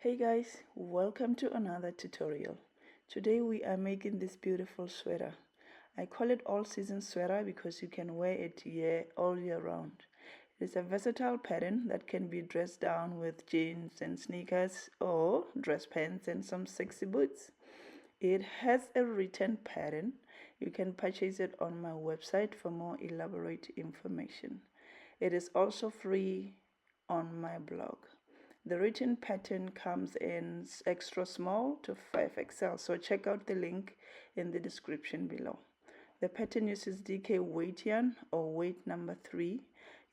Hey guys, welcome to another tutorial. Today we are making this beautiful sweater. I call it all season sweater because you can wear it all year round. It is a versatile pattern that can be dressed down with jeans and sneakers or dress pants and some sexy boots. It has a written pattern. You can purchase it on my website for more elaborate information. It is also free on my blog. The written pattern comes in extra small to 5XL, so check out the link in the description below. The pattern uses DK weight yarn or weight number 3.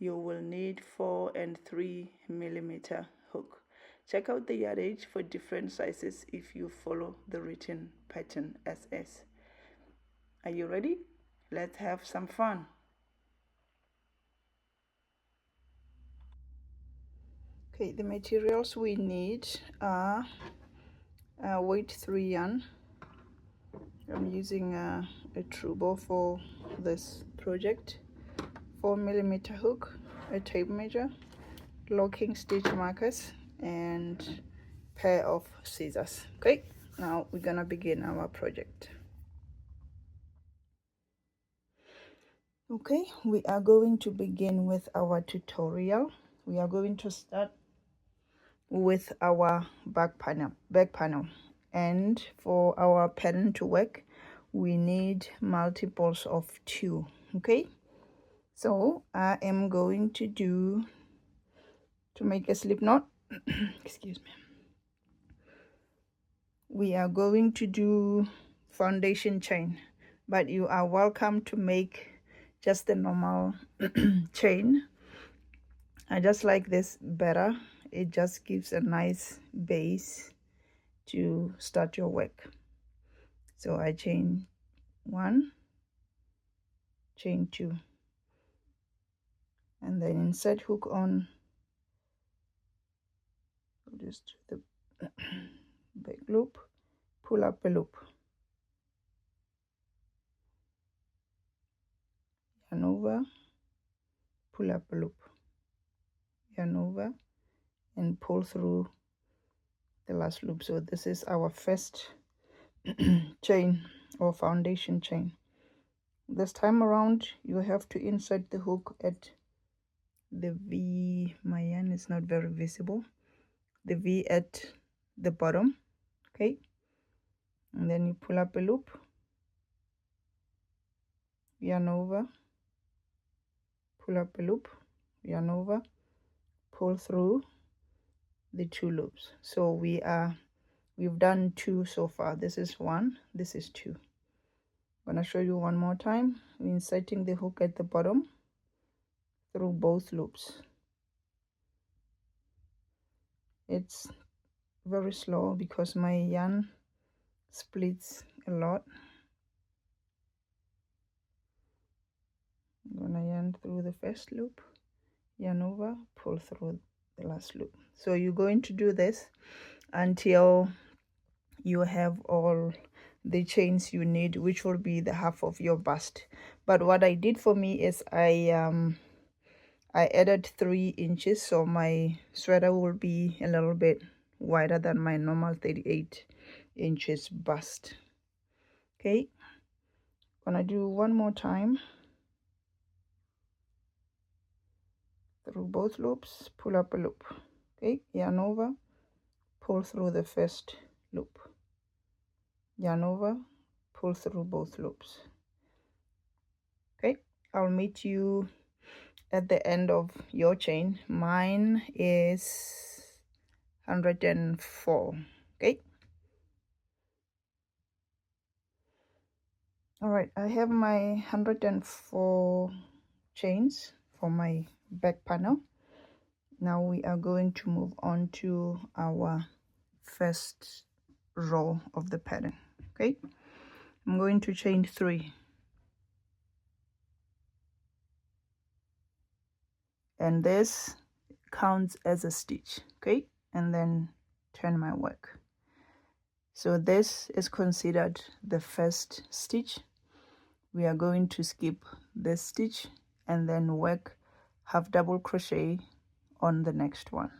You will need 4 and 3 millimeter hook. Check out the yardage for different sizes if you follow the written pattern SS. Are you ready? Let's have some fun. Okay, the materials we need are weight 3 yarn. I'm using a Trubo for this project, 4 millimeter hook, a tape measure, locking stitch markers, and pair of scissors. Okay, now we're gonna begin our project. Okay, we are going to begin with our tutorial. We are going to start with our back panel, and for our pattern to work we need multiples of 2. Okay, so I am going to make a slip knot. Excuse me. We are going to do foundation chain, but you are welcome to make just the normal chain. I just like this better. It just gives a nice base to start your work. So I chain 1, chain 2, and then insert hook on just the back loop, pull up a loop, yarn over, pull up a loop, yarn over, and pull through the last loop. So this is our first chain or foundation chain. This time around you have to insert the hook at the V. My yarn is not very visible. The V at the bottom. Okay, and then you pull up a loop, yarn over, pull up a loop, yarn over, pull through the 2 loops. So we've done 2 so far. This is 1, this is 2. I'm going to show you one more time. We're inserting the hook at the bottom through both loops. It's very slow because my yarn splits a lot. I'm gonna yarn through the first loop, yarn over, pull through the last loop. So you're going to do this until you have all the chains you need, which will be the half of your bust. But what I did for me is I added 3 inches, so my sweater will be a little bit wider than my normal 38 inches bust. Okay, gonna do one more time through both loops, pull up a loop. Okay, yarn over, pull through the first loop, yarn over, pull through both loops. Okay, I'll meet you at the end of your chain. Mine is 104. Okay, all right, I have my 104 chains for my back panel. Now we are going to move on to our first row of the pattern. Okay, I'm going to chain 3, and this counts as a stitch. Okay, and then turn my work. So this is considered the first stitch. We are going to skip this stitch and then work half double crochet on the next one.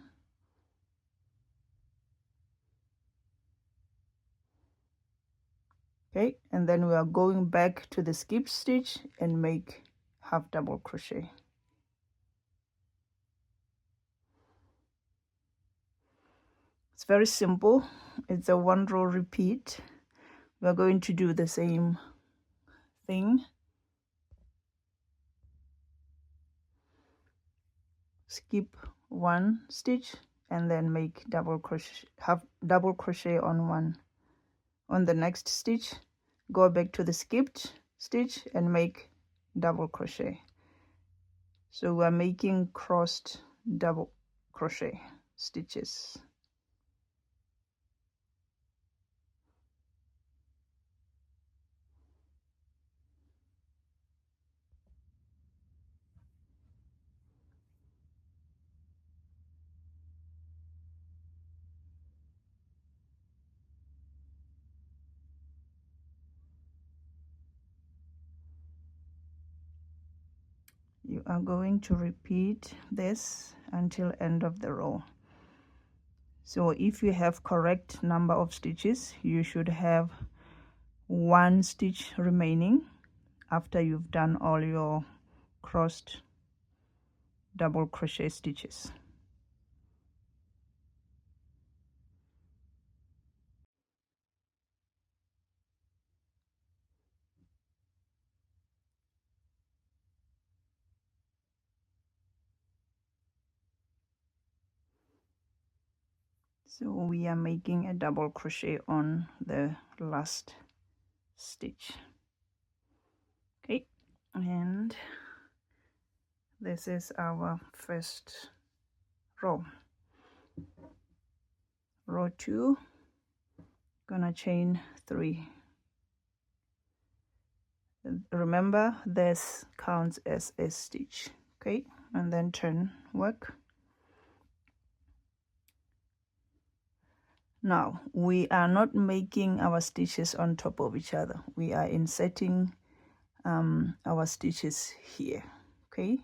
Okay, and then we are going back to the skip stitch and make half double crochet. It's very simple. It's a 1 row repeat. We're going to do the same thing. Skip 1 stitch and then make double crochet, half double crochet on one. On the next stitch, go back to the skipped stitch and make double crochet. So we're making crossed double crochet stitches. You are going to repeat this until end of the row. So if you have correct number of stitches, you should have 1 stitch remaining after you've done all your crossed double crochet stitches. So we are making a double crochet on the last stitch. Okay, and this is our first row. Row 2, gonna chain 3. Remember, this counts as a stitch. Okay, and then turn work. Now we are not making our stitches on top of each other. We are inserting our stitches here. Okay,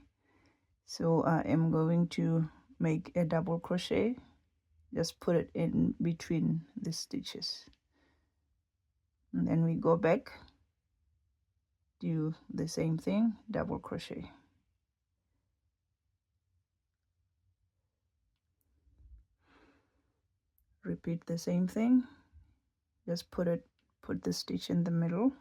so I am going to make a double crochet. Just put it in between the stitches, and then we go back, do the same thing, double crochet. Repeat the same thing, just put the stitch in the middle.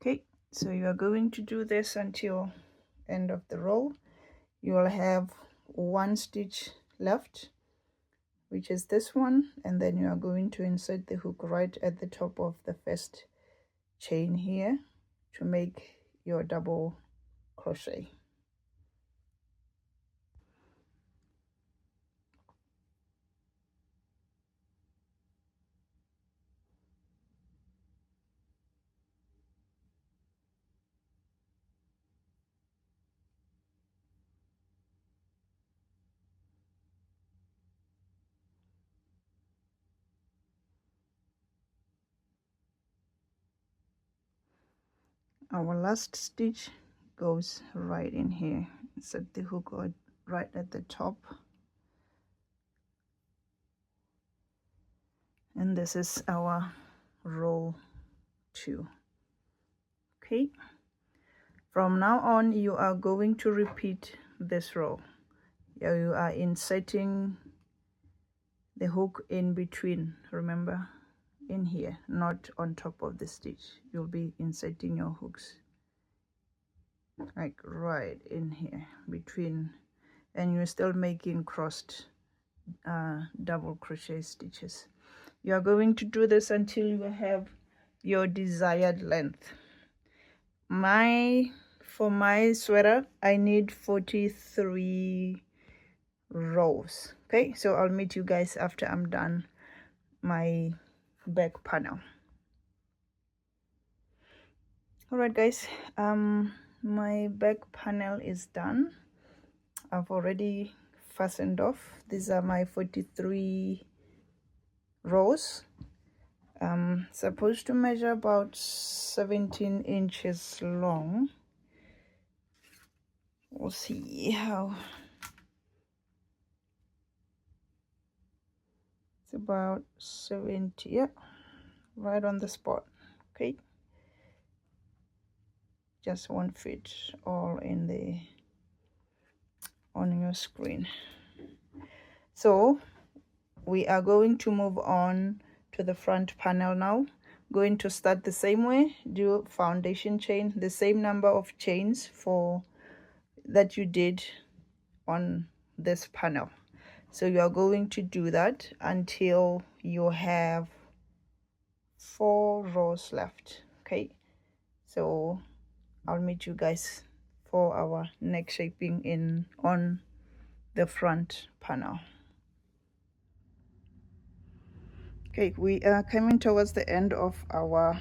Okay, so you are going to do this until end of the row. You will have 1 stitch left, which is this one, and then you are going to insert the hook right at the top of the first chain here to make your double crochet. Our last stitch goes right in here. Insert the hook right at the top, and this is our row 2. Okay, from now on you are going to repeat this row. You are inserting the hook in between, remember, in here, not on top of the stitch. You'll be inserting your hooks like right in here between, and you're still making crossed double crochet stitches. You are going to do this until you have your desired length. For my sweater I need 43 rows. Okay, so I'll meet you guys after I'm done my back panel. Alright guys, my back panel is done. I've already fastened off. These are my 43 rows. Supposed to measure about 17 inches long. We'll see how. It's about 70, yeah, right on the spot. Okay, just won't fit all in the on your screen. So we are going to move on to the front panel now. Going to start the same way, do foundation chain, the same number of chains for that you did on this panel. So you are going to do that until you have 4 rows left. Okay, so I'll meet you guys for our neck shaping in on the front panel. Okay, we are coming towards the end of our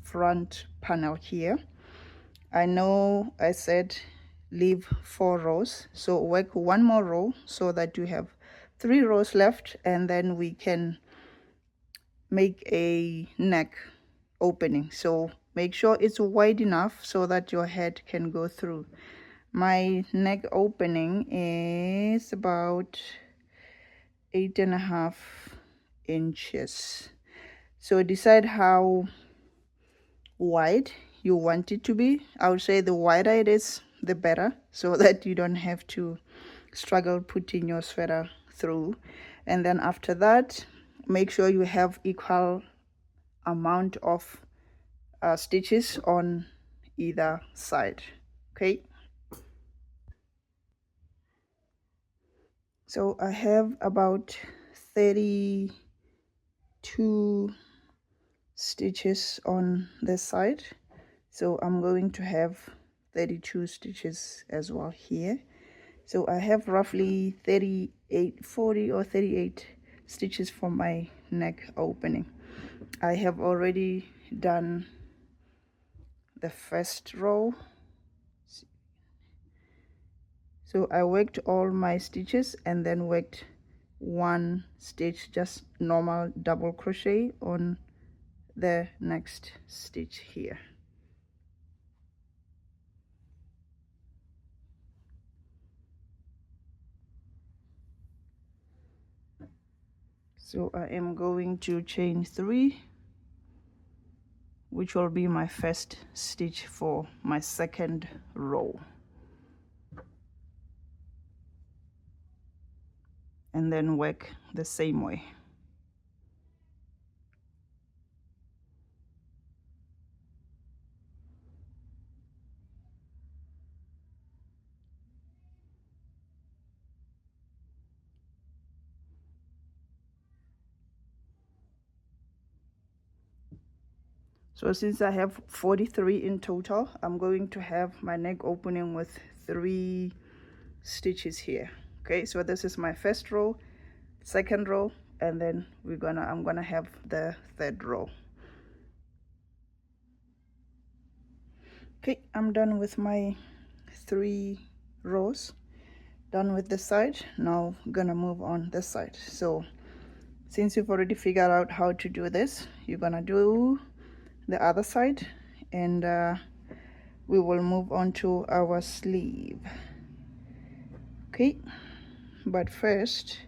front panel here. I know I said leave 4 rows, so work 1 more row so that you have 3 rows left, and then we can make a neck opening. So make sure it's wide enough so that your head can go through. My neck opening is about 8.5 inches. So decide how wide you want it to be. I would say the wider it is, the better, so that you don't have to struggle putting your sweater through. And then after that, make sure you have equal amount of stitches on either side. Okay, so I have about 32 stitches on this side, so I'm going to have 32 stitches as well here. So I have roughly 40 or 38 stitches for my neck opening. I have already done the first row, so I worked all my stitches and then worked 1 stitch, just normal double crochet on the next stitch here. So I am going to chain 3, which will be my first stitch for my second row, and then work the same way. So since I have 43 in total, I'm going to have my neck opening with 3 stitches here. Okay, so this is my first row, second row, and then I'm gonna have the third row. Okay, I'm done with my 3 rows, done with this side. Now I'm gonna move on this side. So since you've already figured out how to do this, you're gonna do the other side, and we will move on to our sleeve. Okay, but first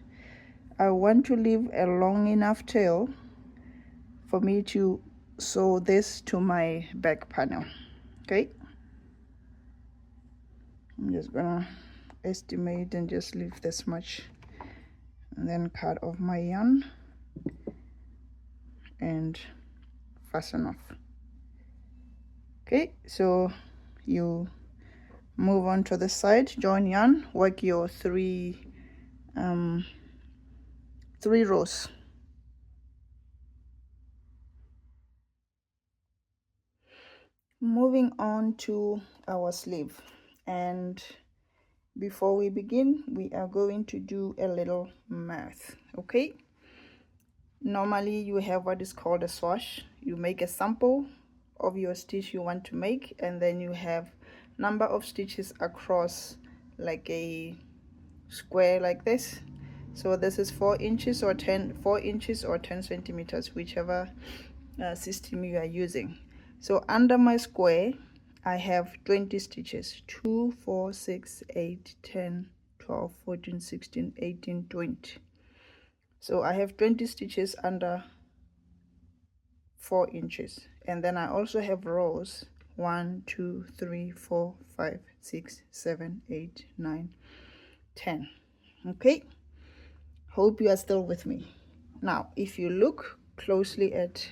I want to leave a long enough tail for me to sew this to my back panel. Okay, I'm just gonna estimate and just leave this much, and then cut off my yarn and fasten off. Okay, so you move on to the side, join yarn, work your 3 rows. Moving on to our sleeve, and before we begin, we are going to do a little math. Okay, normally you have what is called a swatch. You make a sample of your stitch you want to make, and then you have number of stitches across like a square like this. So this is 4 inches or 10 centimeters, whichever system you are using. So under my square I have 20 stitches: 2 4 6 8 10 12 14 16 18 20. So I have 20 stitches under 4 inches, and then I also have rows 1 2 3 4 5 6 7 8 9 10. Okay, hope you are still with me. Now if you look closely at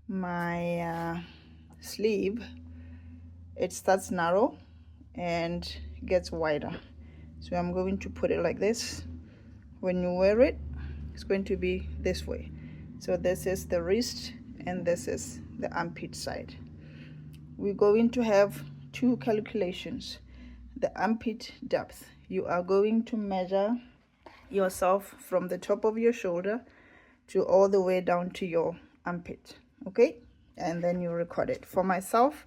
my sleeve, it starts narrow and gets wider, so I'm going to put it like this. When you wear it, it's going to be this way. So this is the wrist and this is the armpit side. We're going to have 2 calculations. The armpit depth, you are going to measure yourself from the top of your shoulder to all the way down to your armpit, okay? And then you record it. For myself,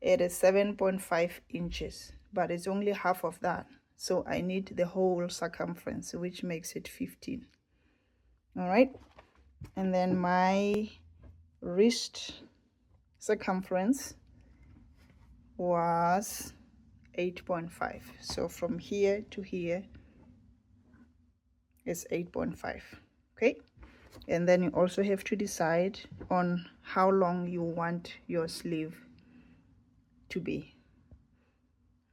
it is 7.5 inches, but it's only half of that, so I need the whole circumference, which makes it 15. All right, and then my wrist circumference was 8.5, so from here to here is 8.5. okay, and then you also have to decide on how long you want your sleeve to be.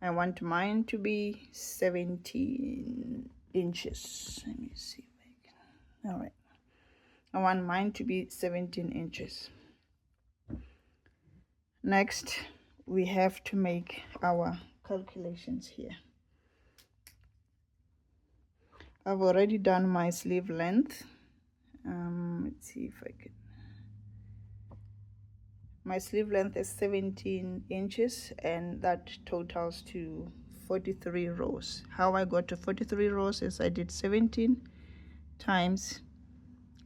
I want mine to be 17 inches. Let me see if I can. All right, I want mine to be 17 inches. Next, we have to make our calculations here. I've already done my sleeve length. Let's see if I can. My sleeve length is 17 inches, and that totals to 43 rows. How I got to 43 rows is I did 17 times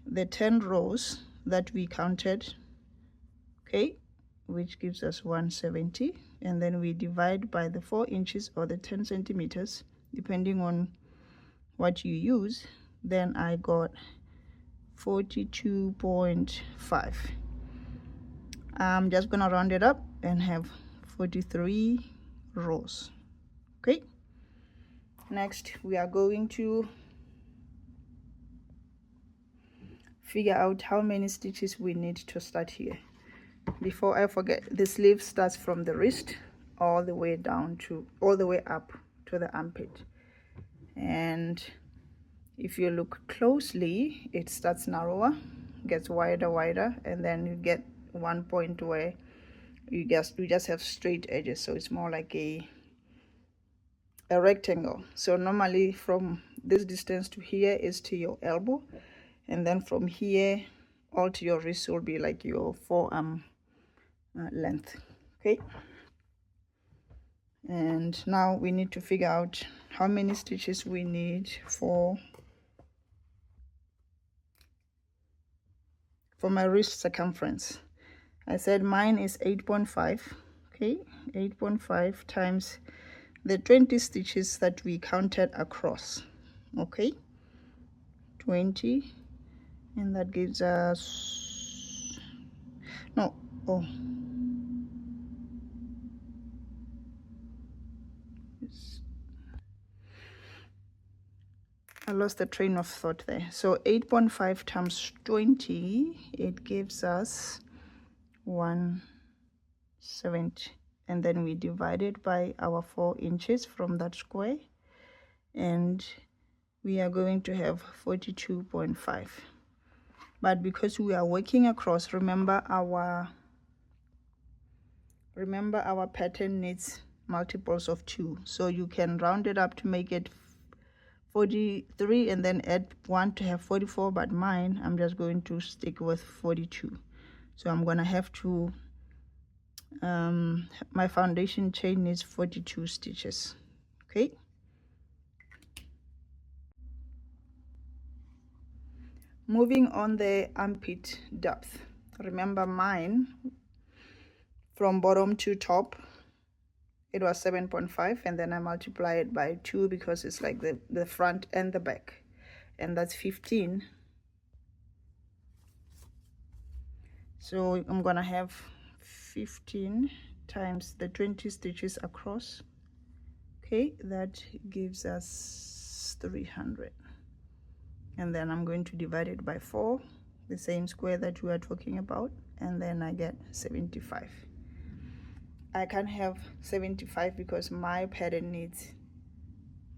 the 10 rows that we counted, okay, which gives us 170, and then we divide by the 4 inches or the 10 centimeters, depending on what you use. Then I got 42.5. I'm just gonna round it up and have 43 rows. Okay, next we are going to figure out how many stitches we need to start here. Before I forget, the sleeve starts from the wrist all the way down to all the way up to the armpit, and if you look closely, it starts narrower, gets wider, and then you get one point where you just have straight edges, so it's more like a rectangle. So normally from this distance to here is to your elbow, and then from here all to your wrist will be like your forearm length. Okay, and now we need to figure out how many stitches we need for my wrist circumference. I said mine is 8.5. okay, 8.5 times the 20 stitches that we counted across. Okay, 20, and that gives us I lost the train of thought there. So 8.5 times 20, it gives us 170, and then we divide it by our 4 inches from that square, and we are going to have 42.5. But because we are working across, remember our pattern needs multiples of 2, so you can round it up to make it 43 and then add 1 to have 44, but mine, I'm just going to stick with 42. So I'm gonna have to my foundation chain needs 42 stitches. Okay, moving on the armpit depth. Remember mine from bottom to top it was 7.5, and then I multiply it by 2 because it's like the front and the back, and that's 15. So I'm gonna have 15 times the 20 stitches across. Okay, that gives us 300, and then I'm going to divide it by 4, the same square that we are talking about, and then I get 75. I can't have 75 because my pattern needs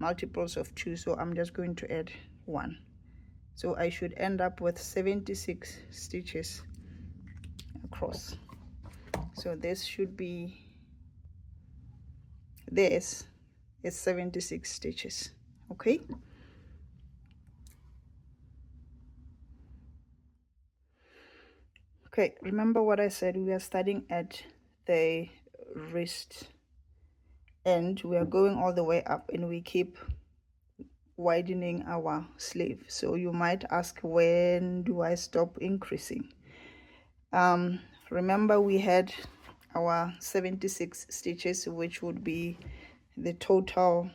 multiples of 2, so I'm just going to add 1. So I should end up with 76 stitches across. So this should be, this is 76 stitches. Okay, okay, remember what I said, we are starting at the wrist end, we are going all the way up, and we keep widening our sleeve. So you might ask, when do I stop increasing? Remember we had our 76 stitches, which would be the total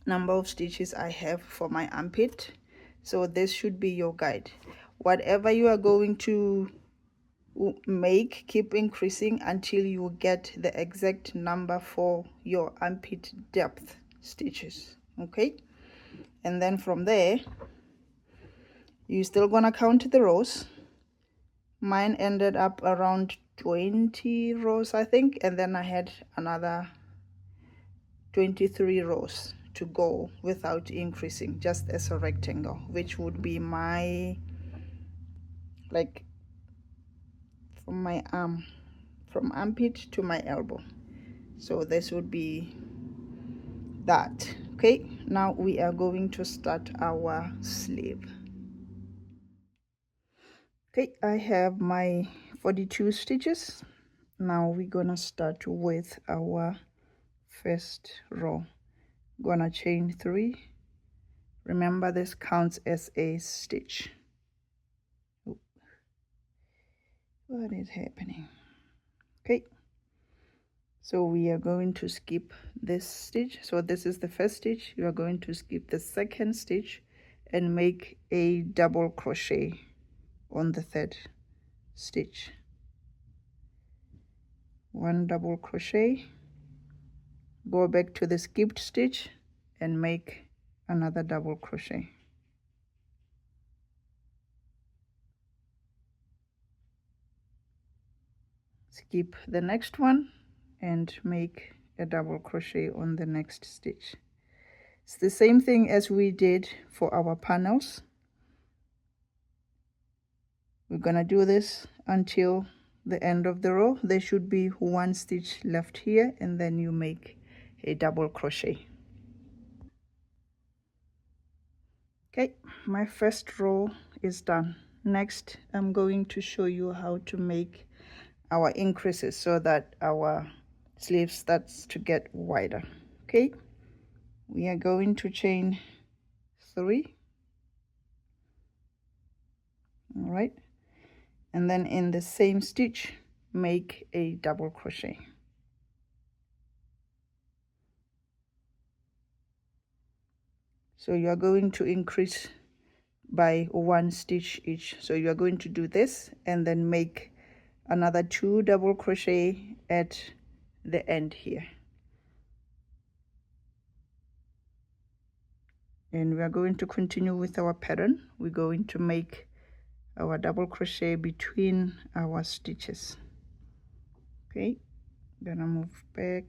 number of stitches I have for my armpit. So this should be your guide. Whatever you are going to make, keep increasing until you get the exact number for your armpit depth stitches. Okay, and then from there you're still gonna count the rows. Mine ended up around 20 rows, I think, and then I had another 23 rows to go without increasing, just as a rectangle, which would be my, like, from my arm, from armpit to my elbow. So this would be that. Okay, now we are going to start our sleeve. Okay, I have my 42 stitches. Now we're gonna start with our first row. Gonna chain 3. Remember, this counts as a stitch. What is happening? Okay, so we are going to skip this stitch. So this is the first stitch. You are going to skip the second stitch and make a double crochet on the third stitch. 1 double crochet, go back to the skipped stitch and make another double crochet. Skip the next one and make a double crochet on the next stitch. It's the same thing as we did for our panels. We're gonna do this until the end of the row. There should be 1 stitch left here, and then you make a double crochet. Okay, my first row is done. Next, I'm going to show you how to make our increases so that our sleeve starts to get wider. Okay, we are going to chain 3. All right, and then in the same stitch make a double crochet. So you are going to increase by 1 stitch each. So you are going to do this and then make another 2 double crochet at the end here, and we are going to continue with our pattern. We're going to make our double crochet between our stitches. Okay, gonna move back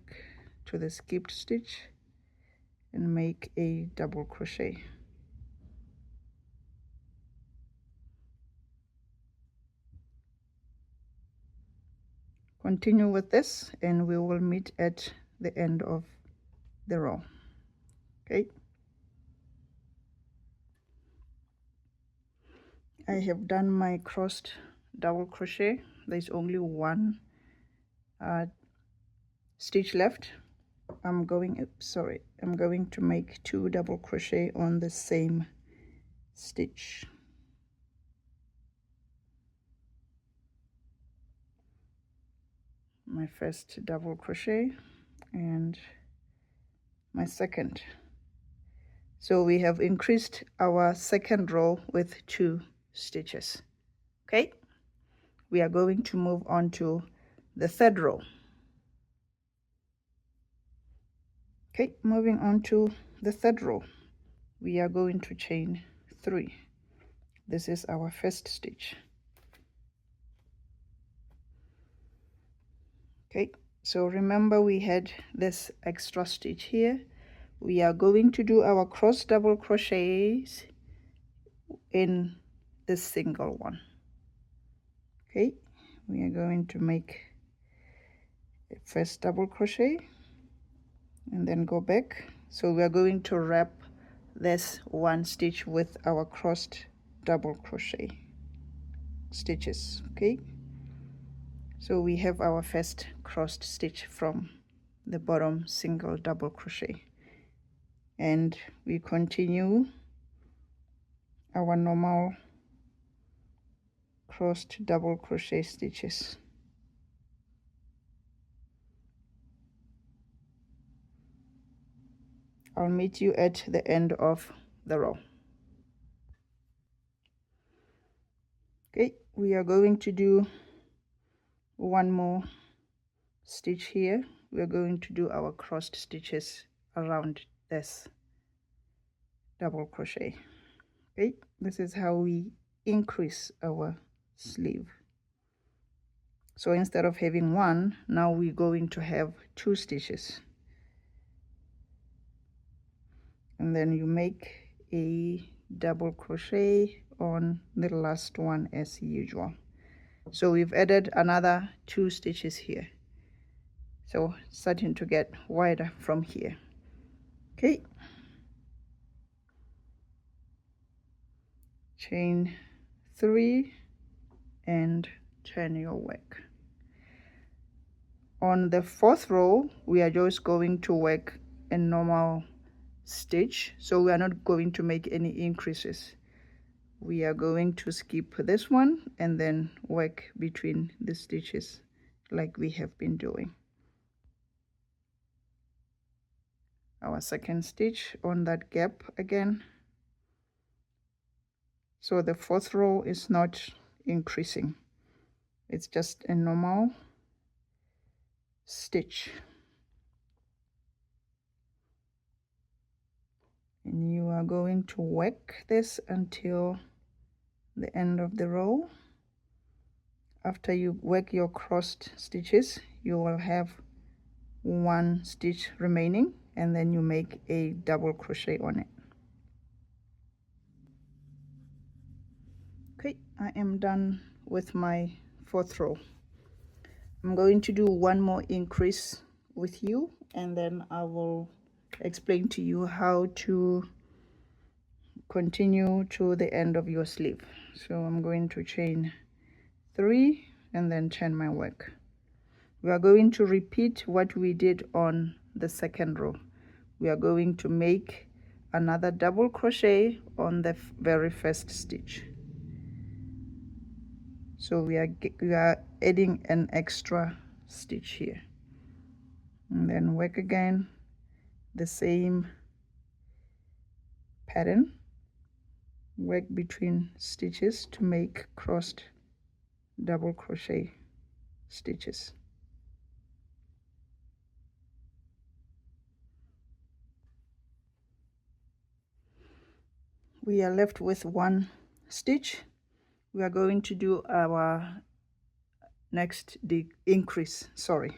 to the skipped stitch and make a double crochet. Continue with this and we will meet at the end of the row. Okay, I have done my crossed double crochet. There's only 1 stitch left. I'm going to make 2 double crochet on the same stitch. my first double crochet and my second. So we have increased our second row with 2 stitches. Okay, we are going to move on to the third row. Okay, moving on to the third row, we are going to chain 3. This is our first stitch. Okay, so remember we had this extra stitch here. We are going to do our cross double crochets in this single one. Okay, we are going to make a first double crochet and then go back. So we are going to wrap this 1 stitch with our crossed double crochet stitches. Okay, so we have our first crossed stitch from the bottom single double crochet, and we continue our normal crossed double crochet stitches. I'll meet you at the end of the row. Okay, we are going to do 1 more stitch here. We are going to do our crossed stitches around this double crochet. Okay, this is how we increase our sleeve. So instead of having 1, now we're going to have 2 stitches, and then you make a double crochet on the last one as usual. So we've added another 2 stitches here, so starting to get wider from here. Okay, chain 3 and turn your work. On the 4th row, we are just going to work a normal stitch, so we are not going to make any increases. We are going to skip this one and then work between the stitches like we have been doing. Our second stitch on that gap again. So the 4th row is not increasing, it's just a normal stitch, and you are going to work this until the end of the row. After you work your crossed stitches, you will have 1 stitch remaining, and then you make a double crochet on it. Okay, I am done with my 4th row. I'm going to do 1 more increase with you, and then I will explain to you how to continue to the end of your sleeve. So I'm going to chain 3 and then turn my work. We are going to repeat what we did on the 2nd row. We are going to make another double crochet on the very first stitch. So we are adding an extra stitch here, and then work again the same pattern, work between stitches to make crossed double crochet stitches. We are left with 1 stitch. We are going to do our next increase. Sorry,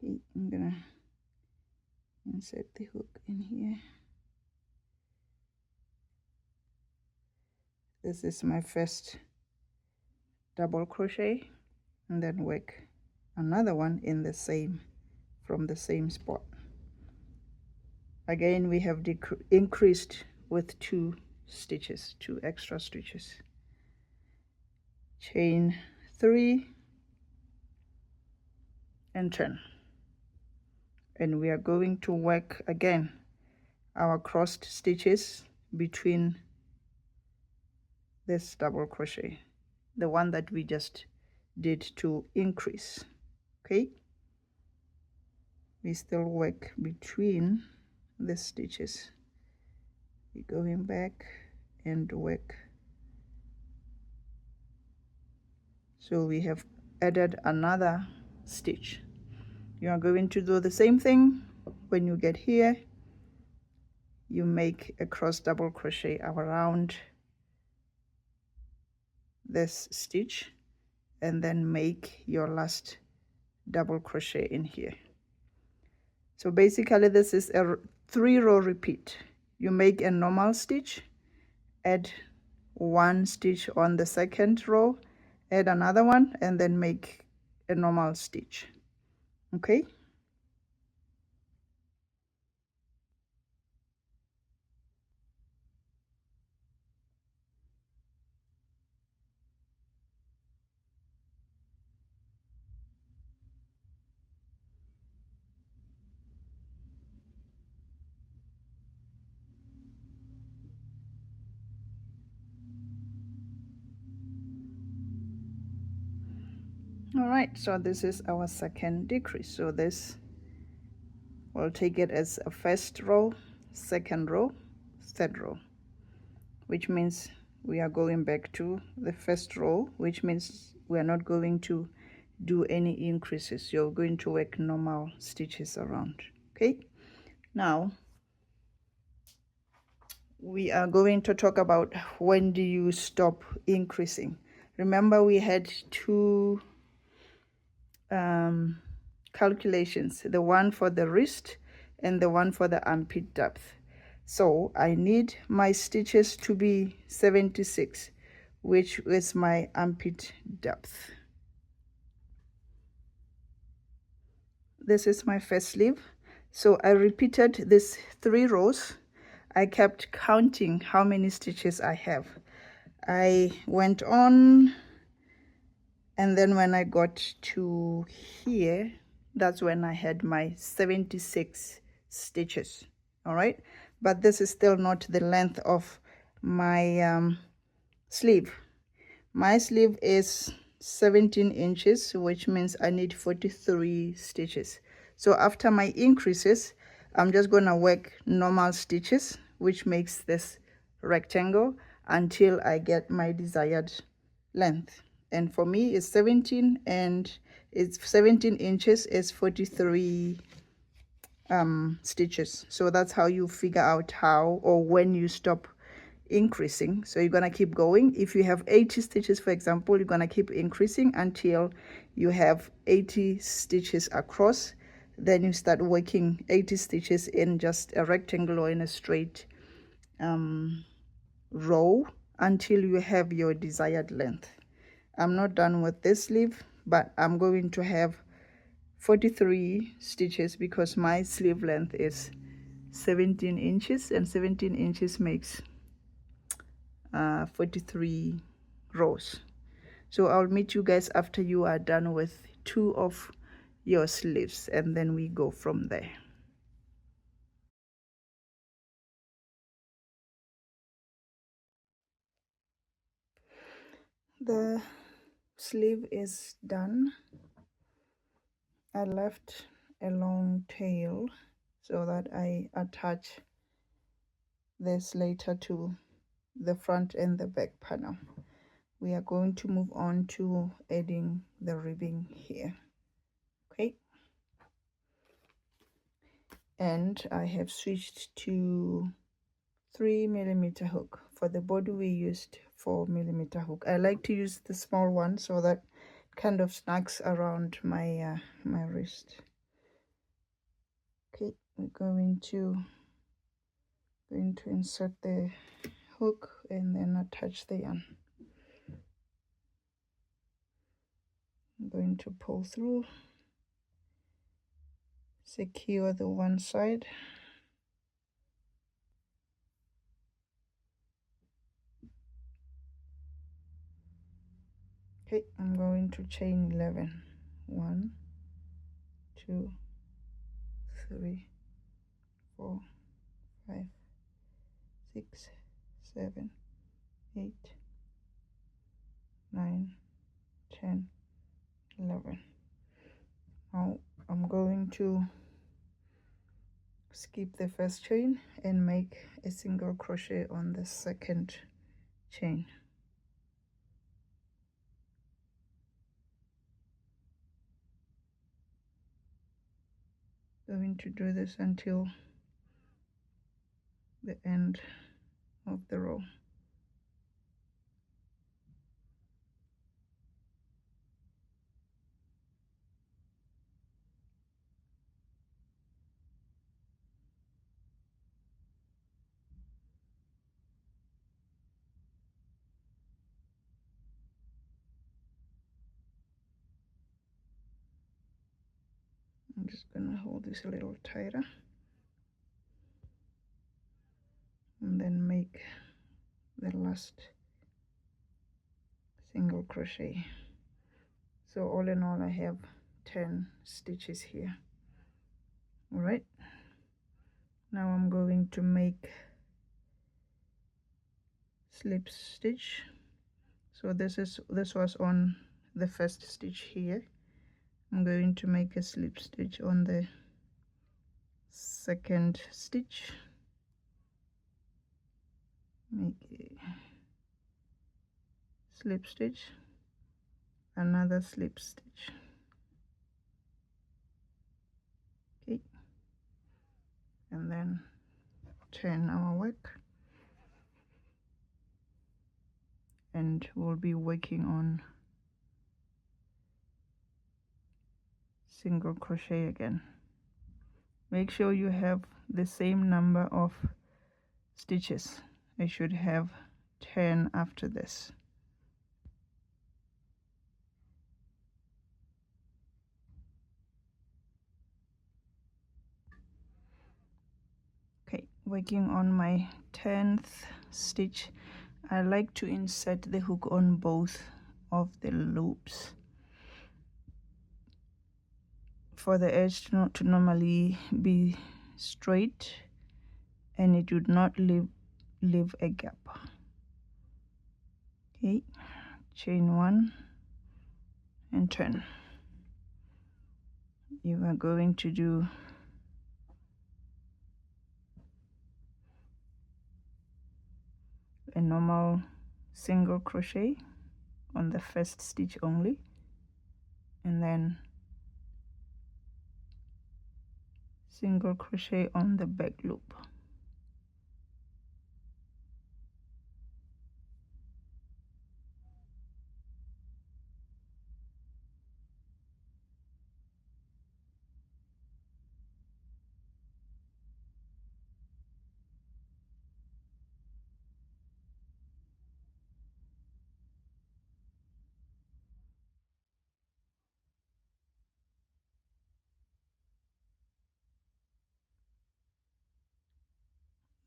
I'm gonna insert the hook in here. This is my first double crochet, and then work another one in the same, from the same spot. Again, we have increased with 2 stitches, 2 extra stitches. Chain 3 and turn, and we are going to work again our crossed stitches between this double crochet, the one that we just did to increase. Okay, we still work between the stitches. We're going back and work. So we have added another stitch. You are going to do the same thing. When you get here, you make a cross double crochet around this stitch and then make your last double crochet in here. So basically this is a 3-row repeat. You make a normal stitch, add 1 stitch on the second row, add another one, and then make a normal stitch. Okay, all right, so this is our second decrease. So this, we'll take it as a first row, second row, third row, which means we are going back to the first row, which means we are not going to do any increases. You're going to work normal stitches around. Okay, now we are going to talk about when do you stop increasing. Remember, we had two calculations, the one for the wrist and the one for the armpit depth. So I need my stitches to be 76, which is my armpit depth. This is my first sleeve. So I repeated this 3 rows. I kept counting how many stitches I have. I went on, and then when I got to here, that's when I had my 76 stitches. All right, but this is still not the length of my sleeve. My sleeve is 17 inches, which means I need 43 stitches. So after my increases, I'm just going to work normal stitches, which makes this rectangle until I get my desired length. And for me, it's 17, and it's 17 inches is 43 stitches. So that's how you figure out how or when you stop increasing. So you're going to keep going. If you have 80 stitches, for example, you're going to keep increasing until you have 80 stitches across. Then you start working 80 stitches in just a rectangle or in a straight row until you have your desired length. I'm not done with this sleeve, but I'm going to have 43 stitches because my sleeve length is 17 inches, and 17 inches makes 43 rows. So I'll meet you guys after you are done with 2 of your sleeves, and then we go from there. The sleeve is done. I left a long tail so that I attach this later to the front and the back panel. We are going to move on to adding the ribbing here. Okay, and I have switched to 3mm hook. For the body we used 4mm hook. I like to use the small one so that it kind of snags around my my wrist. Okay, we're going to insert the hook and then attach the yarn. I'm going to pull through, secure the one side, okay. I'm going to chain 11. 1, 2, 3, 4, 5, 6, 7, 8, 9, 10, 11. Now I'm going to skip the first chain and make a single crochet on the second chain. Going to do this until the end of the row. I'm just gonna hold this a little tighter and then make the last single crochet. So all in all I have 10 stitches here. All right, now I'm going to make slip stitch. So this was on the first stitch here. I'm going to make a slip stitch on the second stitch, make a slip stitch, another slip stitch. Okay, and then turn our work, and we'll be working on single crochet again. Make sure you have the same number of stitches. I should have 10 after this. Okay, working on my 10th stitch. I like to insert the hook on both of the loops for the edge to normally be straight and it would not leave a gap. Okay, chain 1 and turn. You are going to do a normal single crochet on the first stitch only, and then single crochet on the back loop.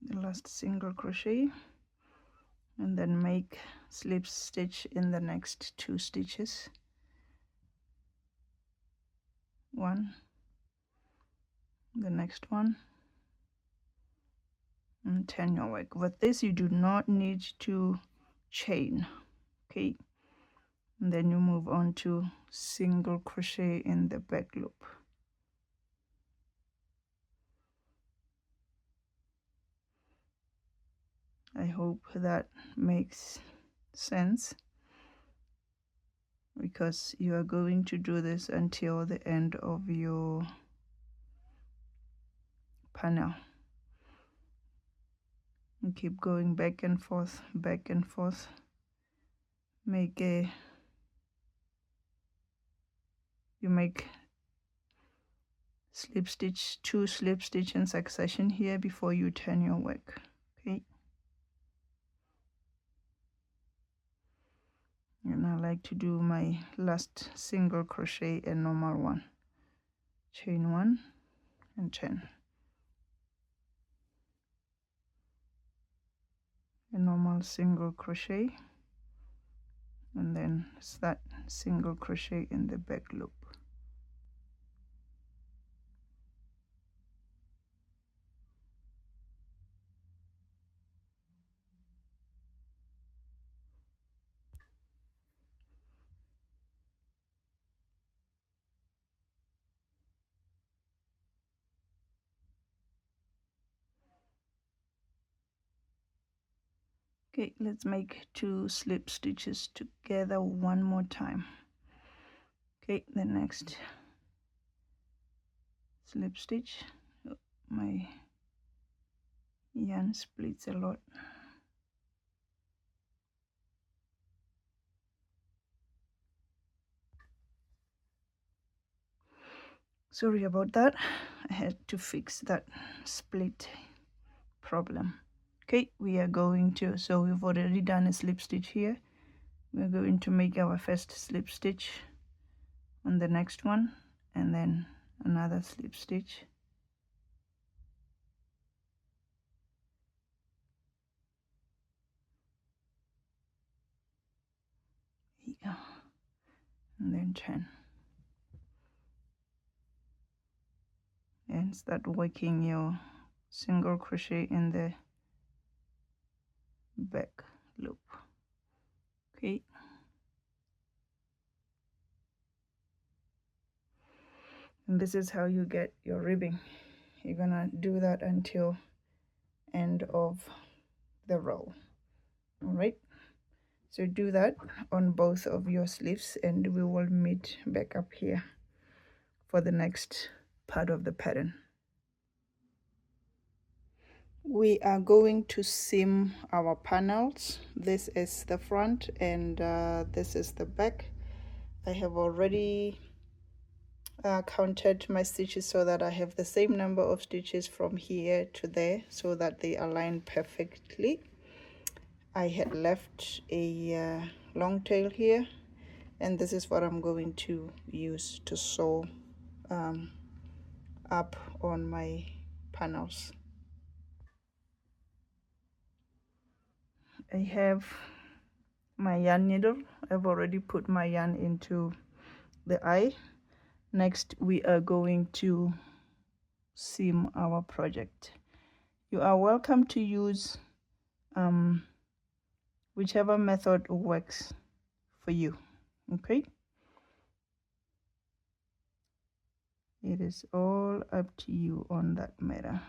The last single crochet, and then make slip stitch in the next 2 stitches. 1, the next one, and turn your work. With this you do not need to chain. Okay, and then you move on to single crochet in the back loop. I hope that makes sense, because you are going to do this until the end of your panel. And keep going back and forth, back and forth. Make a you make slip stitch, 2 slip stitch in succession here before you turn your work. Okay, and I like to do my last single crochet a normal one. Chain 1 and turn. A normal single crochet, and then start single crochet in the back loop. Okay, let's make 2 slip stitches together one more time. Okay, the next slip stitch. Oh, my yarn splits a lot. Sorry about that. I had to fix that split problem. Okay, we are going to, so we've already done a slip stitch here. We're going to make our first slip stitch on the next one, and then another slip stitch. Yeah, and then turn and start working your single crochet in the back loop. Okay, and this is how you get your ribbing. You're gonna do that until end of the row. All right, so do that on both of your sleeves, and we will meet back up here for the next part of the pattern. We are going to seam our panels. This is the front, and this is the back. I have already counted my stitches so that I have the same number of stitches from here to there, so that they align perfectly. I had left a long tail here, and this is what I'm going to use to sew up on my panels. I have my yarn needle. I've already put my yarn into the eye. Next, we are going to seam our project. You are welcome to use whichever method works for you. Okay, it is all up to you on that matter.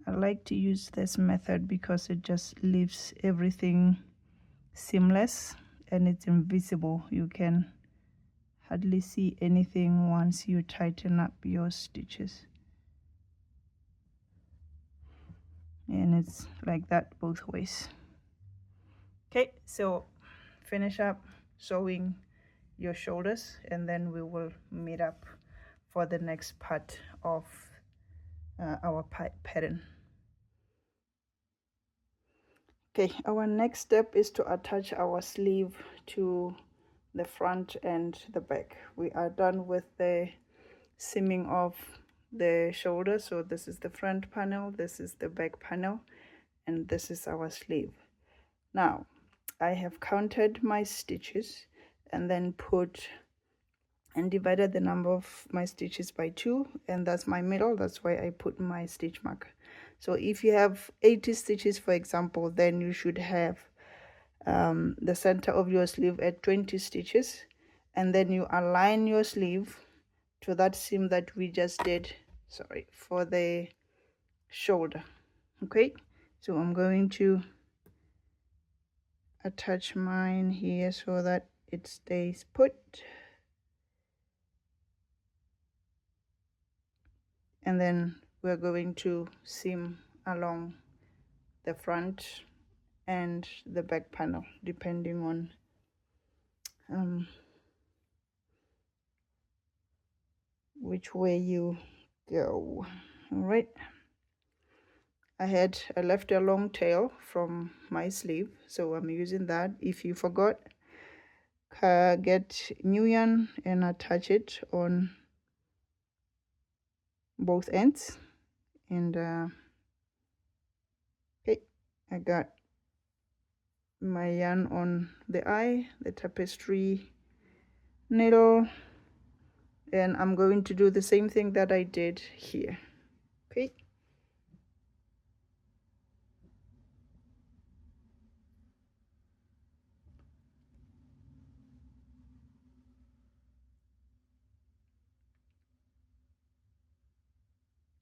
I like to use this method because it just leaves everything seamless and it's invisible. You can hardly see anything once you tighten up your stitches, and it's like that both ways. Okay, so finish up sewing your shoulders, and then we will meet up for the next part of our pattern. Okay, our next step is to attach our sleeve to the front and the back. We are done with the seaming of the shoulder, so this is the front panel, this is the back panel, and this is our sleeve. Now I have counted my stitches and then put and divided the number of my stitches by 2, and that's my middle. That's why I put my stitch marker. So if you have 80 stitches, for example, then you should have the center of your sleeve at 20 stitches, and then you align your sleeve to that seam that we just did, sorry, for the shoulder. Okay, so I'm going to attach mine here so that it stays put, and then we're going to seam along the front and the back panel, depending on which way you go. All right, I left a long tail from my sleeve, so I'm using that. If you forgot, get new yarn and attach it on both ends. And okay, I got my yarn on the eye, the tapestry needle, and I'm going to do the same thing that I did here. Okay,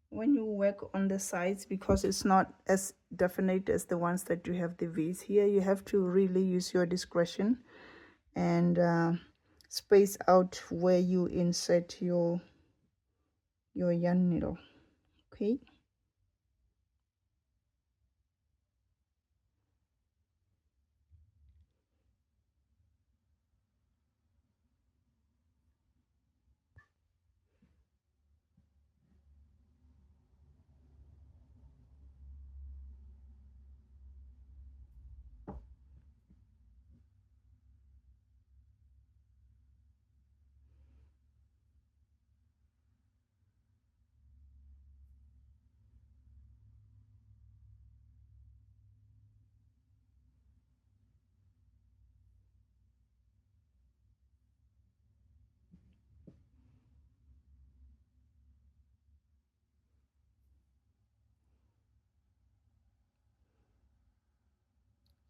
when you work on the sides, because it's not as definite as the ones that you have the V's here, you have to really use your discretion and space out where you insert your yarn needle. Okay,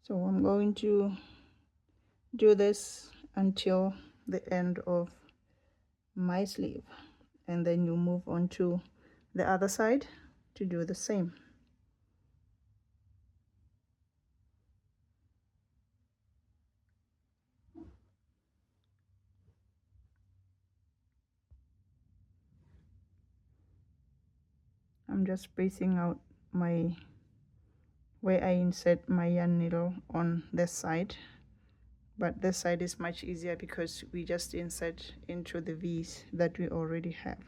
so I'm going to do this until the end of my sleeve, and then you move on to the other side to do the same. I'm just spacing out my where I insert my yarn needle on this side, but this side is much easier because we just insert into the V's that we already have.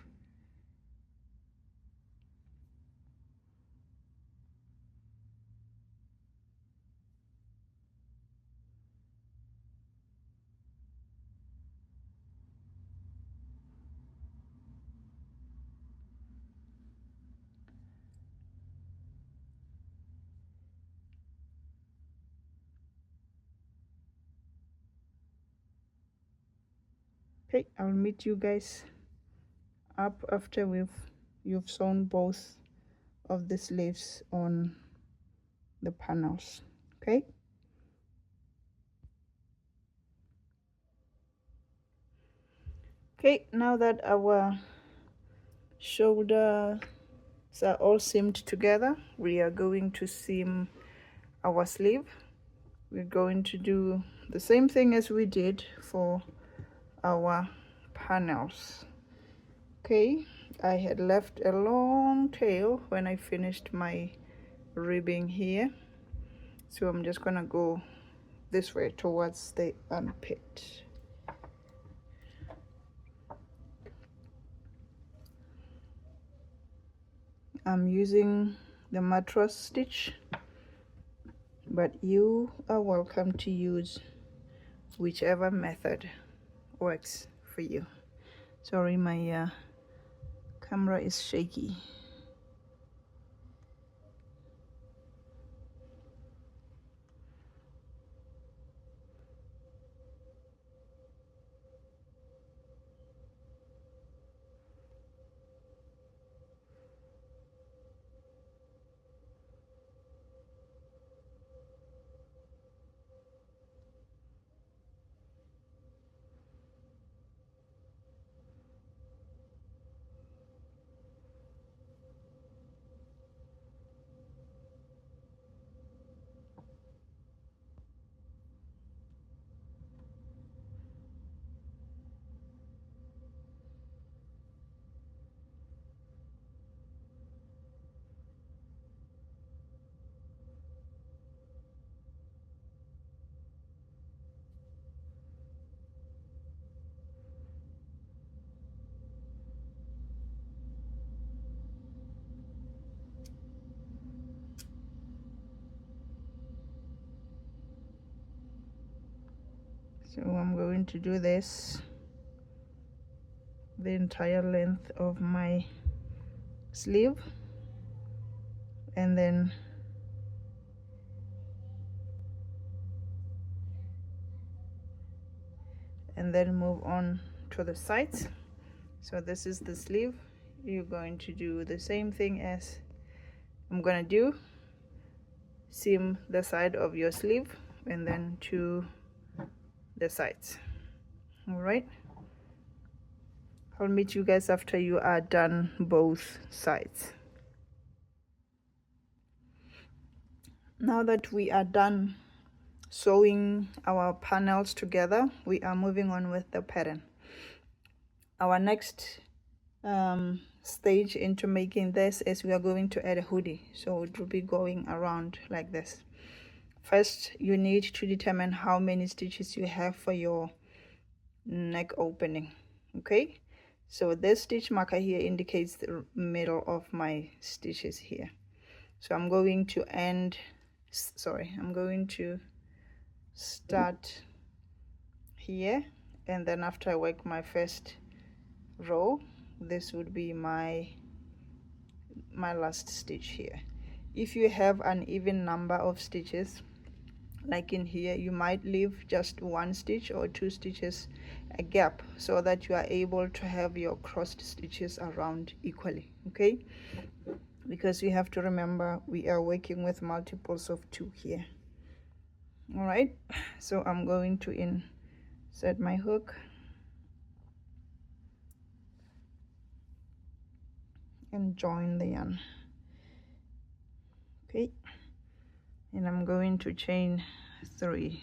Okay, I'll meet you guys up after you've sewn both of the sleeves on the panels. Okay, now that our shoulders are all seamed together, we are going to seam our sleeve. We're going to do the same thing as we did for our panels. Okay, I had left a long tail when I finished my ribbing here, so I'm just gonna go this way towards the armpit. I'm using the mattress stitch, but you are welcome to use whichever method works for you. Sorry, my camera is shaky. So I'm going to do this the entire length of my sleeve, and then move on to the sides. So this is the sleeve. You're going to do the same thing as I'm gonna do. Seam the side of your sleeve and then to the sides. All right, I'll meet you guys after you are done both sides. Now that we are done sewing our panels together, we are moving on with the pattern. Our next stage into making this is we are going to add a hoodie, so it will be going around like this. First, you need to determine how many stitches you have for your neck opening. Okay, so this stitch marker here indicates the middle of my stitches here. So I'm going to start here, and then after I work my first row, this would be my last stitch here. If you have an even number of stitches, like in here, you might leave just one stitch or two stitches a gap so that you are able to have your crossed stitches around equally. Okay, because we have to remember we are working with multiples of 2 here. All right, so I'm going to insert my hook and join the yarn. Okay, and I'm going to chain 3.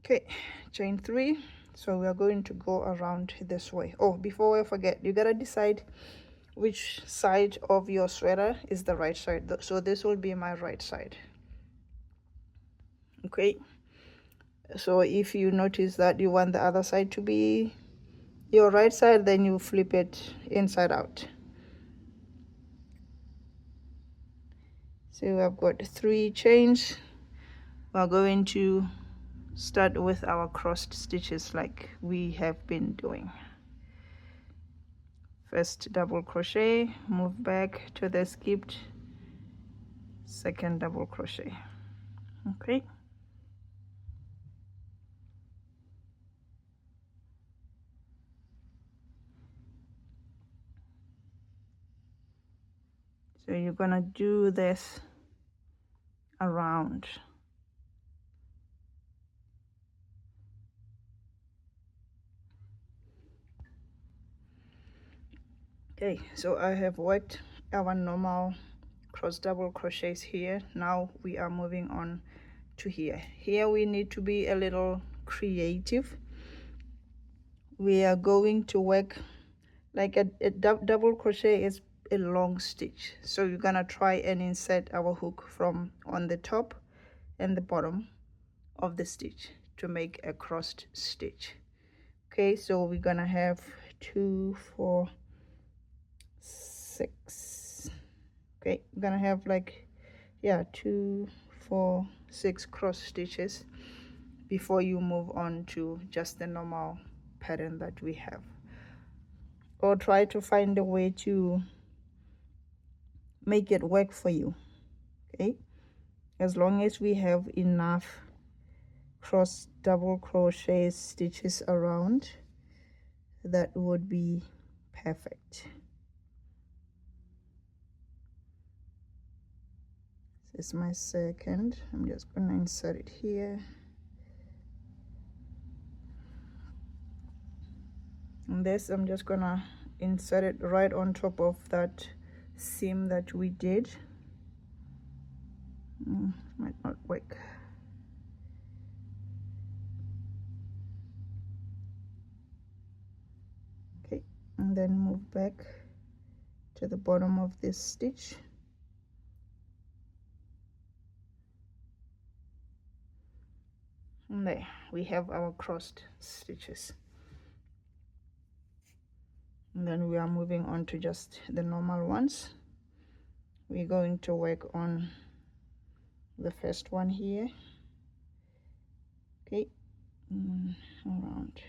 Okay, chain 3. So we are going to go around this way. Oh, before I forget, you gotta decide which side of your sweater is the right side. So this will be my right side. Okay, so if you notice that you want the other side to be your right side, then you flip it inside out. So I've got 3 chains. We're going to start with our crossed stitches like we have been doing. First double crochet, move back to the skipped second double crochet. Okay, so you're gonna do this around. Okay, so I have worked our normal cross double crochets here. Now we are moving on to here. Here we need to be a little creative. We are going to work like a double crochet is a long stitch, so you're gonna try and insert our hook from on the top and the bottom of the stitch to make a crossed stitch. Okay, so we're gonna have 2, 4, 6. Okay, we're gonna have like 2, 4, 6 cross stitches before you move on to just the normal pattern that we have, or try to find a way to make it work for you. Okay, as long as we have enough cross double crochet stitches around, that would be perfect. This is my second. I'm just gonna insert it here, and this I'm just gonna insert it right on top of that seam that we did. Might not work. Okay, and then move back to the bottom of this stitch. And there we have our crossed stitches. And then we are moving on to just the normal ones. We're going to work on the first one here. Okay, around.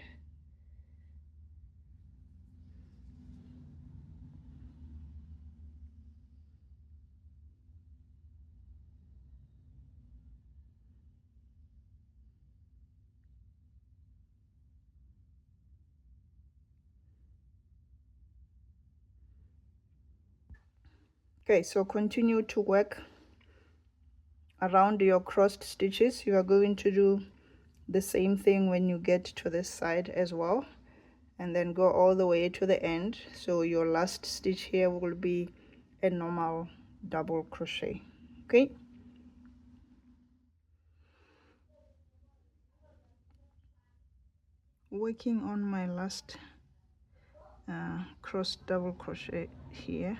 Okay, so continue to work around your crossed stitches. You are going to do the same thing when you get to this side as well, and then go all the way to the end. So your last stitch here will be a normal double crochet. Okay, working on my last cross double crochet here,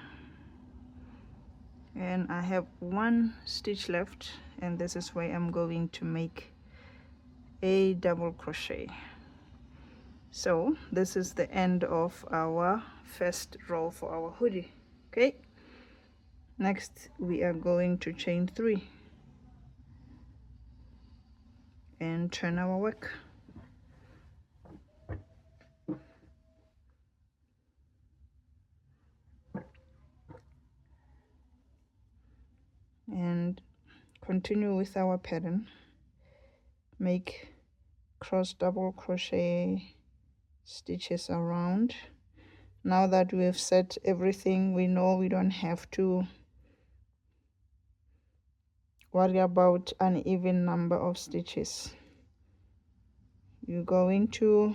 and I have one stitch left, and this is where I'm going to make a double crochet. So this is the end of our first row for our hoodie. Okay, next we are going to chain 3 and turn our work. And continue with our pattern. Make cross double crochet stitches around. Now that we have set everything, we know we don't have to worry about an even number of stitches. You're going to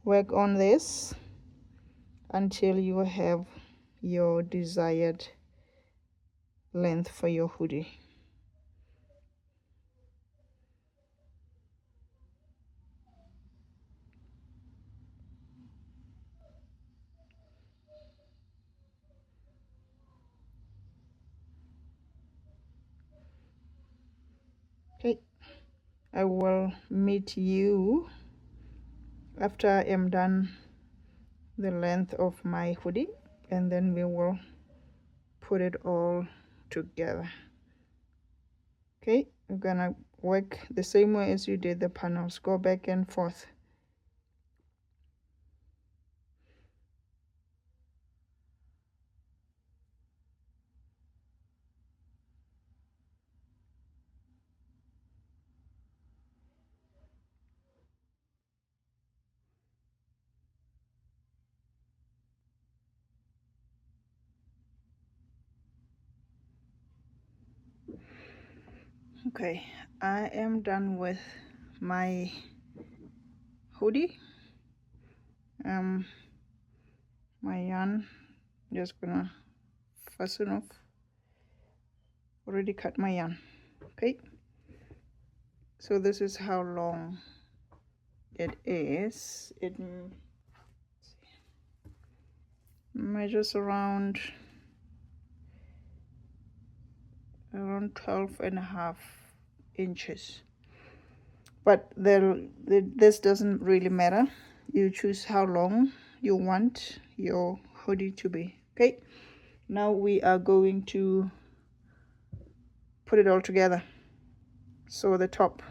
work on this until you have your desired length for your hoodie. Okay, I will meet you after I am done the length of my hoodie, and then we will put it all together. Okay, we're gonna work the same way as you did the panels. Go back and forth. Okay, I am done with my hoodie. My yarn, just gonna fasten off. Already cut my yarn. Okay, so this is how long it is. It measures around 12.5 inches, but this doesn't really matter. You choose how long you want your hoodie to be. Okay, now we are going to put it all together. So the top,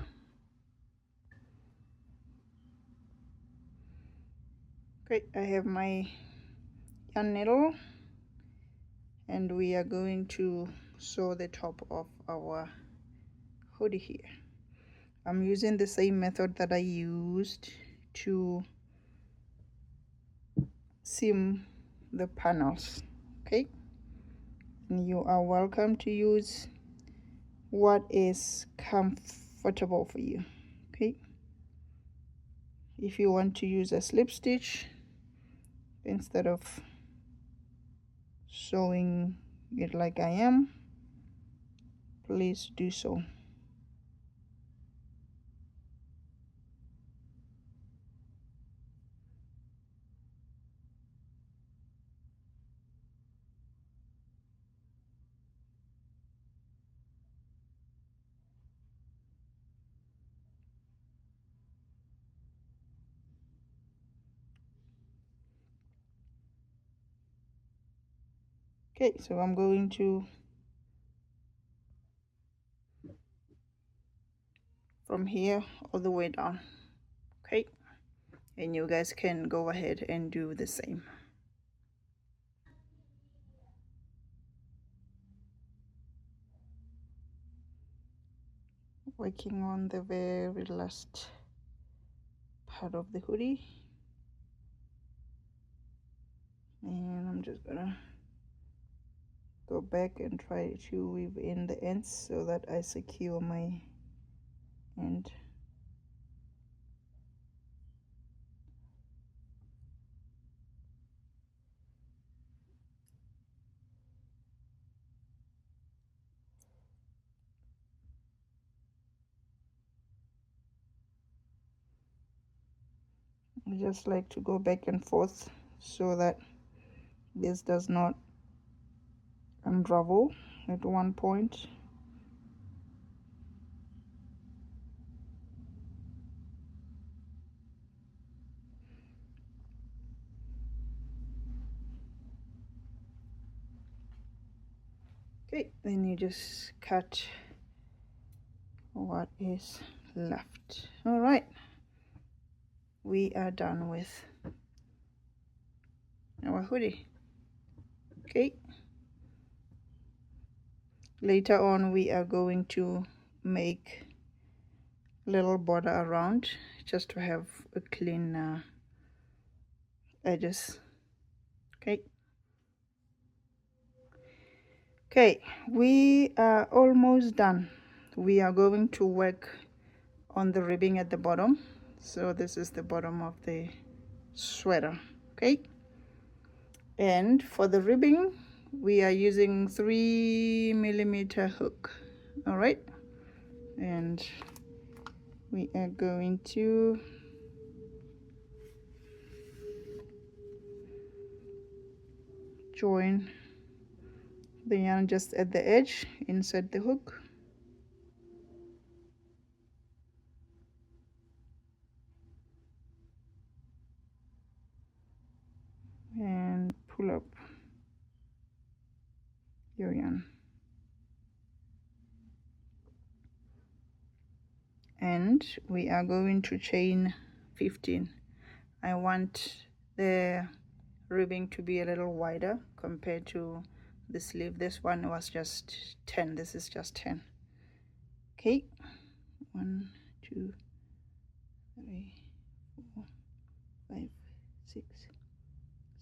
okay, I have my yarn needle, and we are going to sew the top of our hoodie here. I'm using the same method that I used to seam the panels. Okay, and you are welcome to use what is comfortable for you. Okay, if you want to use a slip stitch instead of sewing it like I am, please do so. Okay, so I'm going to from here all the way down. Okay, and you guys can go ahead and do the same. Working on the very last part of the hoodie, and I'm just gonna go back and try to weave in the ends so that I secure my end. I just like to go back and forth so that this does not unravel at one point. Okay, then you just cut what is left. All right, we are done with our hoodie. Okay, later on we are going to make little border around just to have a clean edges. Okay, we are almost done. We are going to work on the ribbing at the bottom. So this is the bottom of the sweater. Okay, and for the ribbing we are using 3mm hook. All right, and we are going to join the yarn just at the edge, insert the hook, and pull up your yarn. And we are going to chain 15. I want the ribbing to be a little wider compared to the sleeve. This one was just 10. This is just 10. Okay, 1 2 3 4 5 6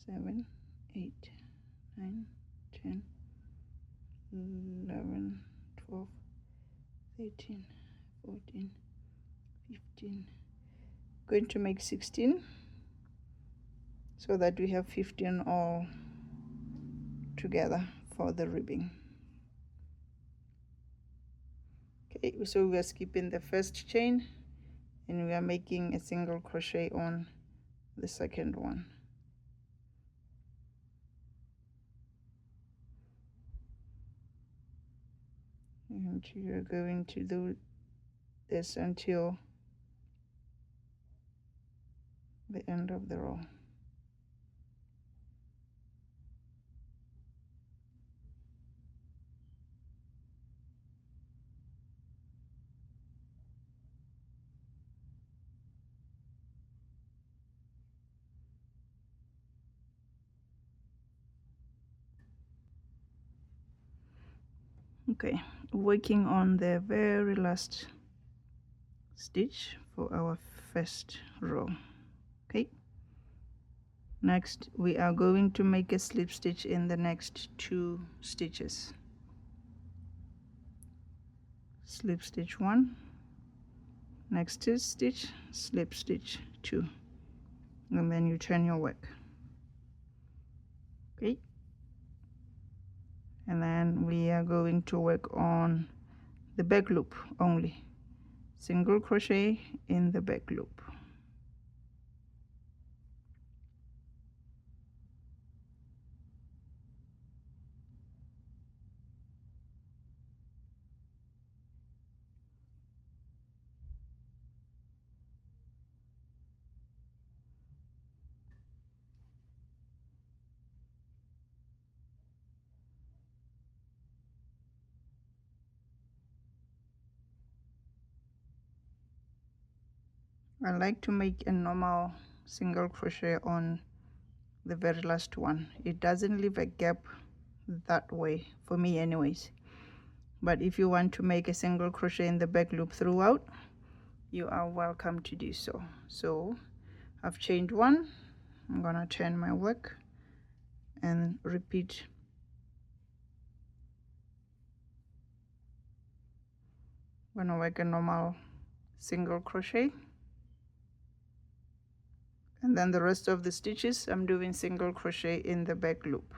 7 8 9 10 11 12 13 14 15. Going to make 16 so that we have 15 all together for the ribbing. Okay, so we are skipping the first chain and we are making a single crochet on the second one. And you are going to do this until the end of the row. Okay, working on the very last stitch for our first row. Okay, next we are going to make a slip stitch in the next 2 stitches. Slip stitch 1, next stitch, slip stitch 2, and then you turn your work. Okay, and then we are going to work on the back loop only. Single crochet in the back loop. I like to make a normal single crochet on the very last one. It doesn't leave a gap that way for me anyways. But if you want to make a single crochet in the back loop throughout, you are welcome to do so. So I've chained one. I'm gonna turn my work and repeat. I'm gonna work a normal single crochet, and then the rest of the stitches I'm doing single crochet in the back loop.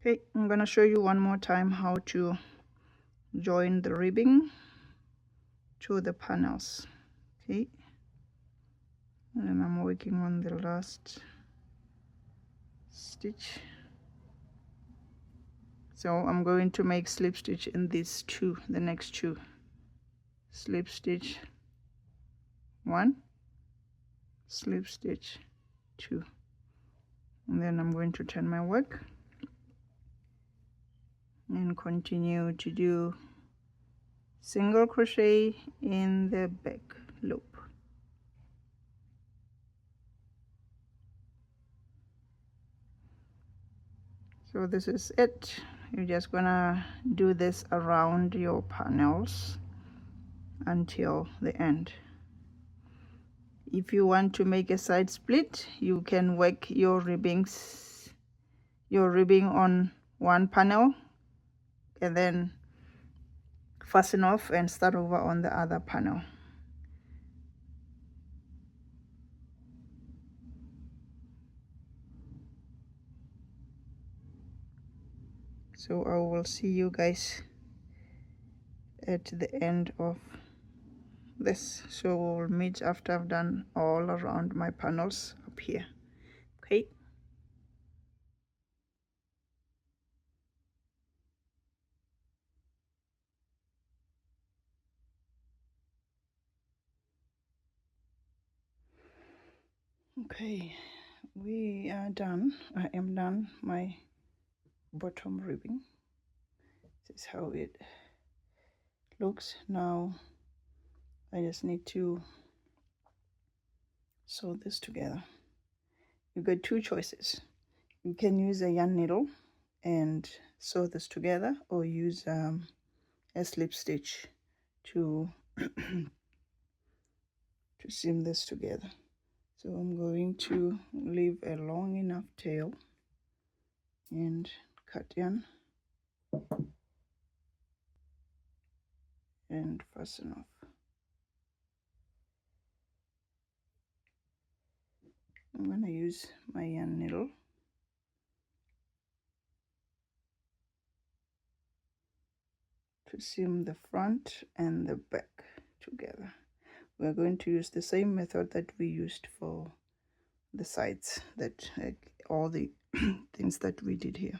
Okay, I'm gonna show you one more time how to join the ribbing to the panels. Okay, and I'm working on the last stitch. So I'm going to make slip stitch in these two, the next two. Slip stitch 1, slip stitch 2, and then I'm going to turn my work and continue to do single crochet in the back loop. So this is it. You're just gonna do this around your panels until the end. If you want to make a side split, you can work your ribbing on one panel and then fasten off and start over on the other panel. So I will see you guys at the end of this. So we'll meet after I've done all around my panels up here. Okay. Okay, we are done. I am done my bottom ribbing. This is how it looks. Now I just need to sew this together. You got two choices. You can use a yarn needle and sew this together, or use a slip stitch to to seam this together. So I'm going to leave a long enough tail and cut yarn and fasten off. I'm going to use my yarn needle to seam the front and the back together. We're going to use the same method that we used for the sides, that all the things that we did here.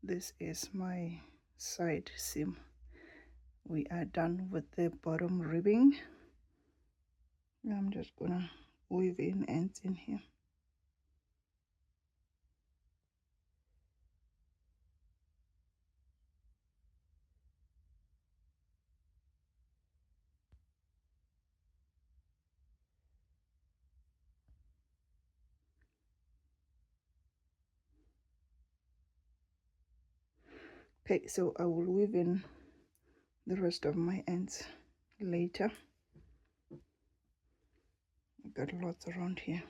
This is my side seam. We are done with the bottom ribbing. I'm just gonna weave in ends in here. Okay, so I will weave in the rest of my ends later. I've got lots around here.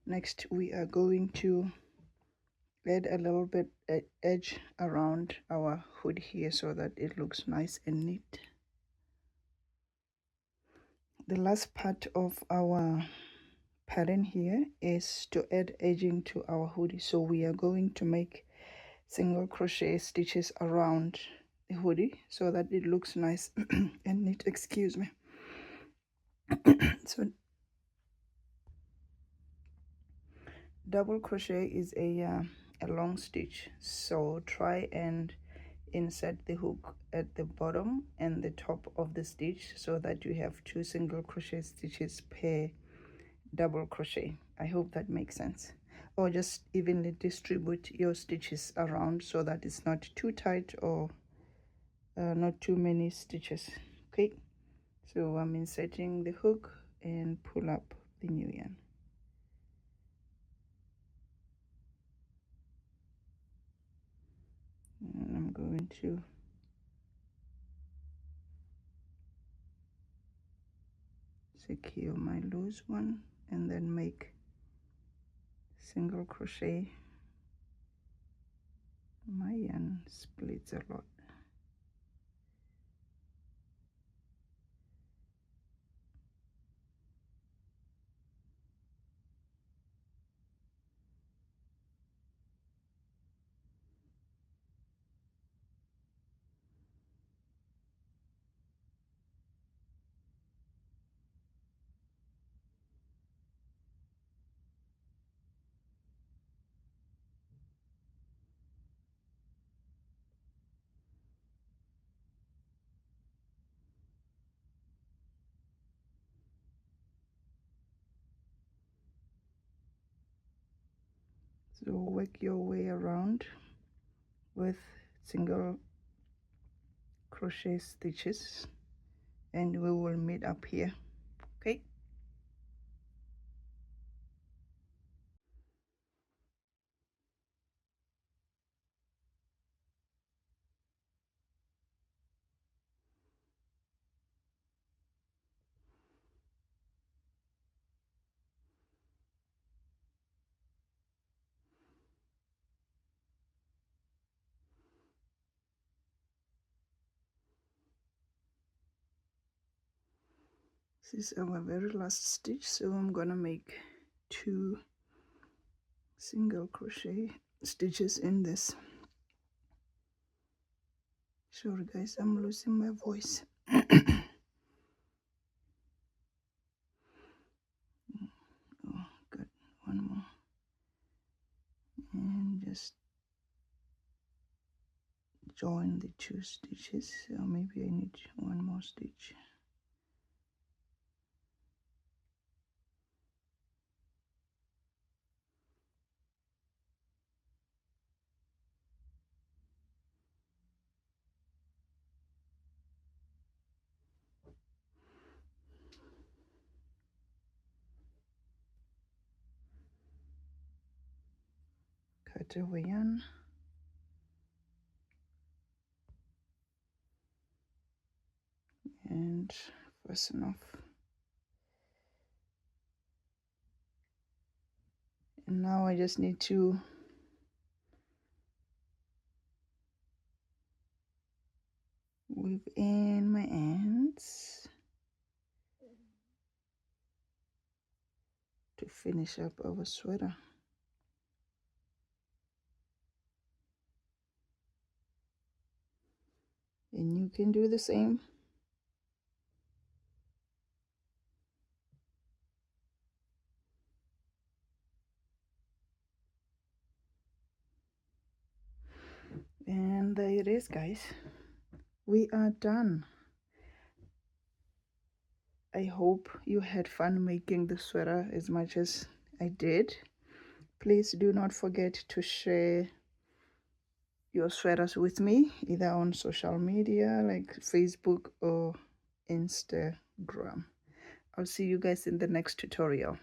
Next, we are going to add a little bit edge around our hood here so that it looks nice and neat. The last part of our pattern here is to add edging to our hoodie. So we are going to make single crochet stitches around the hoodie so that it looks nice and neat. Excuse me. So double crochet is a long stitch, so try and insert the hook at the bottom and the top of the stitch so that you have 2 single crochet stitches per double crochet. I hope that makes sense. Or just evenly distribute your stitches around so that it's not too tight or not too many stitches. Okay, so I'm inserting the hook and pull up the new yarn. And I'm going to secure my loose one and then make single crochet. My yarn splits a lot. So work your way around with single crochet stitches and we will meet up here. Okay, this is our very last stitch, so I'm gonna make 2 single crochet stitches in this. Sorry guys, I'm losing my voice. Oh, good. One more. And just join the 2 stitches. So maybe I need one more stitch. Cut away yarn. And fasten off. And now I just need to weave in my ends to finish up our sweater. And you can do the same. And there it is, guys. We are done. I hope you had fun making the sweater as much as I did. Please do not forget to share your sweaters with me, either on social media like Facebook or Instagram. I'll see you guys in the next tutorial.